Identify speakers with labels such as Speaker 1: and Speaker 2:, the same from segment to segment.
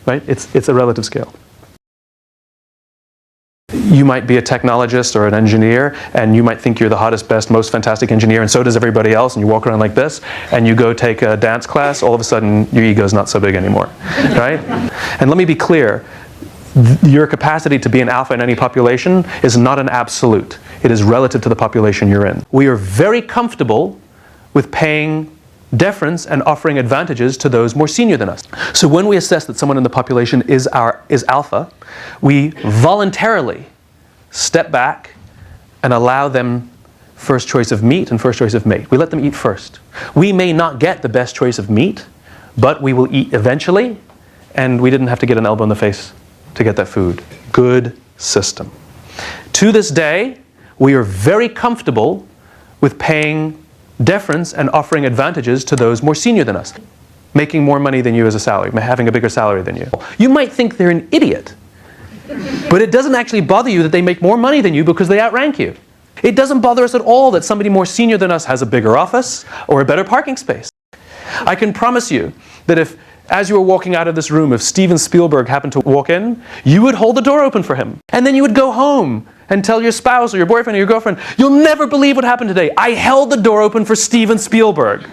Speaker 1: right? It's a relative scale. You might be a technologist or an engineer, and you might think you're the hottest, best, most fantastic engineer, and so does everybody else, and you walk around like this, and you go take a dance class, all of a sudden your ego's not so big anymore, right? And let me be clear, your capacity to be an alpha in any population is not an absolute. It is relative to the population you're in. We are very comfortable with paying deference and offering advantages to those more senior than us. So when we assess that someone in the population is alpha, we voluntarily step back and allow them first choice of meat and first choice of mate. We let them eat first. We may not get the best choice of meat, but we will eat eventually, and we didn't have to get an elbow in the face to get that food. Good system. To this day, we are very comfortable with paying deference and offering advantages to those more senior than us, making more money than you as a salary, having a bigger salary than you. You might think they're an idiot, but it doesn't actually bother you that they make more money than you because they outrank you. It doesn't bother us at all that somebody more senior than us has a bigger office or a better parking space. I can promise you that if, as you were walking out of this room, if Steven Spielberg happened to walk in, you would hold the door open for him. And then you would go home and tell your spouse or your boyfriend or your girlfriend, you'll never believe what happened today. I held the door open for Steven Spielberg.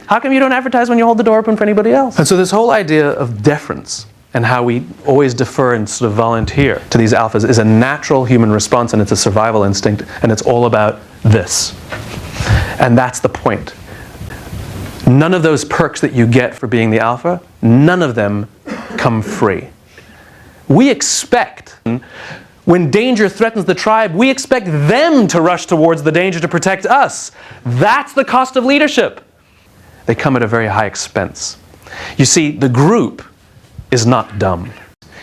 Speaker 1: How come you don't advertise when you hold the door open for anybody else? And so this whole idea of deference and how we always defer and sort of volunteer to these alphas is a natural human response, and it's a survival instinct, and it's all about this. And that's the point. None of those perks that you get for being the alpha, none of them come free. We expect, when danger threatens the tribe, we expect them to rush towards the danger to protect us. That's the cost of leadership. They come at a very high expense. You see, the group is not dumb.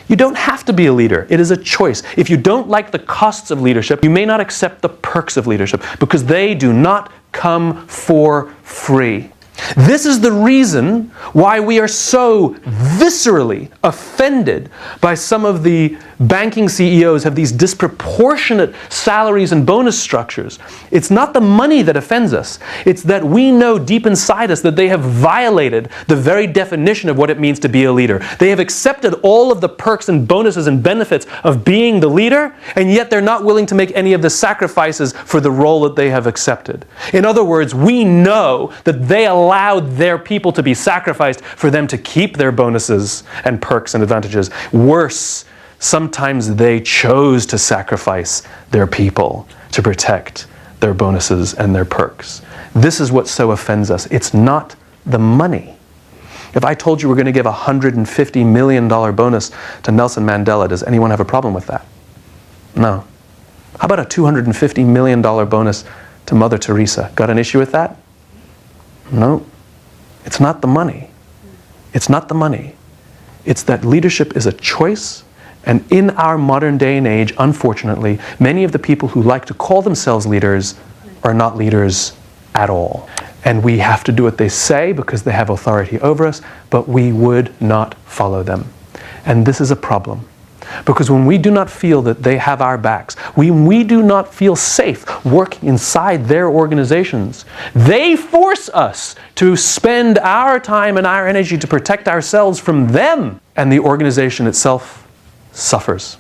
Speaker 1: You don't have to be a leader. It is a choice. If you don't like the costs of leadership, you may not accept the perks of leadership because they do not come for free. This is the reason why we are so viscerally offended by some of the banking CEOs have these disproportionate salaries and bonus structures. It's not the money that offends us. It's that we know deep inside us that they have violated the very definition of what it means to be a leader. They have accepted all of the perks and bonuses and benefits of being the leader, and yet they're not willing to make any of the sacrifices for the role that they have accepted. In other words, we know that they allowed their people to be sacrificed for them to keep their bonuses and perks and advantages. Worse, sometimes they chose to sacrifice their people to protect their bonuses and their perks. This is what so offends us. It's not the money. If I told you we're going to give a $150 million bonus to Nelson Mandela, does anyone have a problem with that? No. How about a $250 million bonus to Mother Teresa? Got an issue with that? No. It's not the money. It's not the money. It's that leadership is a choice, and in our modern day and age, unfortunately, many of the people who like to call themselves leaders are not leaders at all. And we have to do what they say because they have authority over us, but we would not follow them. And this is a problem. Because when we do not feel that they have our backs, when we do not feel safe working inside their organizations, they force us to spend our time and our energy to protect ourselves from them. And the organization itself suffers.